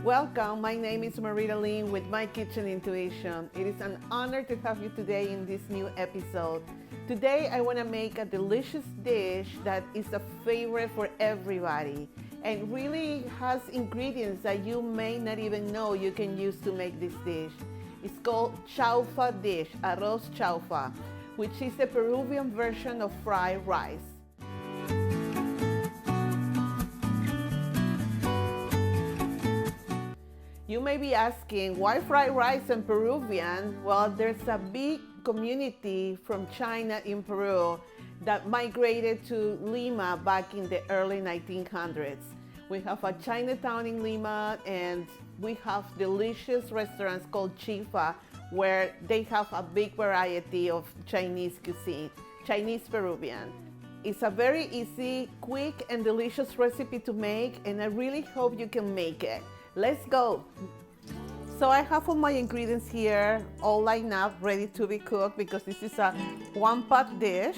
Welcome, my name is MaritaLynn with My Kitchen Intuition. It is an honor to have you today in this new episode. Today I want to make a delicious dish that is a favorite for everybody and really has ingredients that you may not even know you can use to make this dish. It's called Chaufa dish, Arroz Chaufa, which is the Peruvian version of fried rice. You may be asking, why fried rice and Peruvian? Well, there's a big community from China in Peru that migrated to Lima back in the early 1900s. We have a Chinatown in Lima, and we have delicious restaurants called Chifa, where they have a big variety of Chinese cuisine, Chinese Peruvian. It's a very easy, quick, and delicious recipe to make, and I really hope you can make it. Let's go. So I have all my ingredients here all lined up, ready to be cooked, because this is a one-pot dish.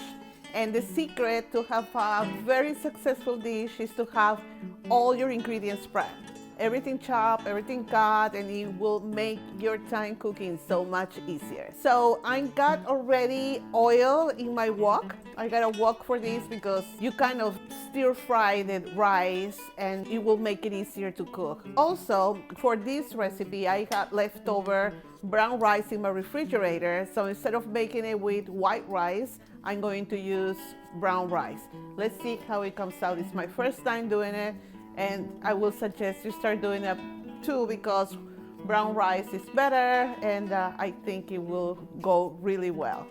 And the secret to have a very successful dish is to have all your ingredients prepped. Everything chopped, everything cut, and it will make your time cooking so much easier. So I got already oil in my wok. I got a wok for this because you kind of stir fry the rice and it will make it easier to cook. Also, for this recipe, I had leftover brown rice in my refrigerator. So instead of making it with white rice, I'm going to use brown rice. Let's see how it comes out. It's my first time doing it, and I will suggest you start doing it too, because brown rice is better, and I think it will go really well.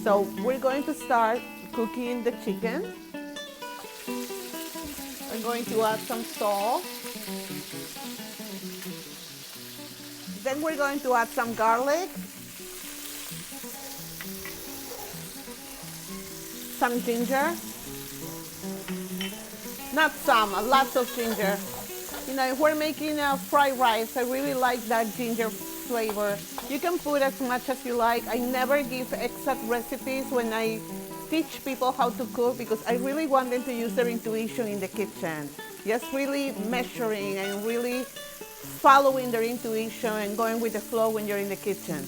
So we're going to start cooking the chicken. I'm going to add some salt. Then we're going to add some garlic, some ginger, not some, lots of ginger. You know, if we're making a fried rice, I really like that ginger flavor. You can put as much as you like. I never give exact recipes when I teach people how to cook, because I really want them to use their intuition in the kitchen. Just really measuring and really following their intuition and going with the flow when you're in the kitchen.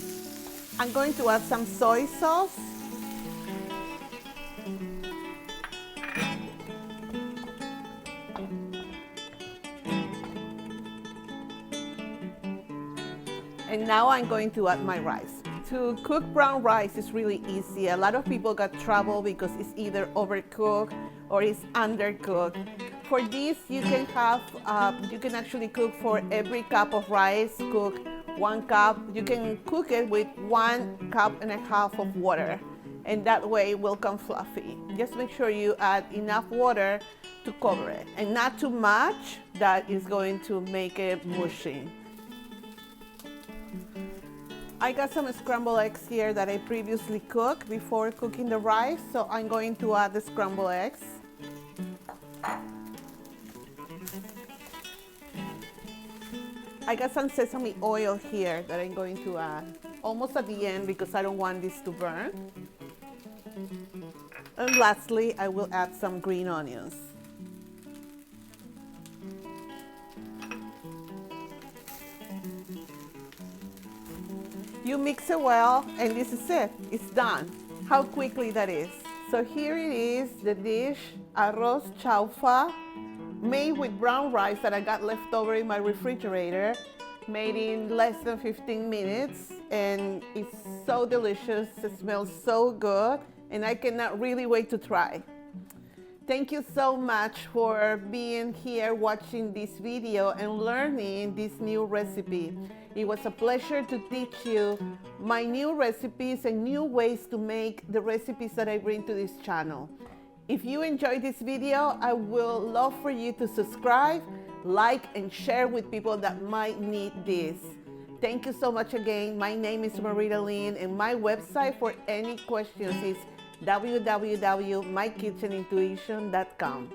I'm going to add some soy sauce. And now I'm going to add my rice. To cook brown rice is really easy. A lot of people got trouble because it's either overcooked or it's undercooked. For this, you can actually cook for every cup of rice, cook 1 cup. You can cook it with 1.5 cups of water, and that way it will come fluffy. Just make sure you add enough water to cover it, and not too much that is going to make it mushy. I got some scrambled eggs here that I previously cooked before cooking the rice, so I'm going to add the scrambled eggs. I got some sesame oil here that I'm going to add almost at the end because I don't want this to burn. And lastly, I will add some green onions. You mix it well, and this is it. It's done. How quickly that is. So here it is, the dish, Arroz Chaufa, made with brown rice that I got left over in my refrigerator, made in less than 15 minutes, and it's so delicious. It smells so good, and I cannot really wait to try. Thank you so much for being here watching this video and learning this new recipe. It was a pleasure to teach you my new recipes and new ways to make the recipes that I bring to this channel. If you enjoyed this video, I will love for you to subscribe, like, and share with people that might need this. Thank you so much again. My name is MaritaLynn, and my website for any questions is www.mykitchenintuition.com.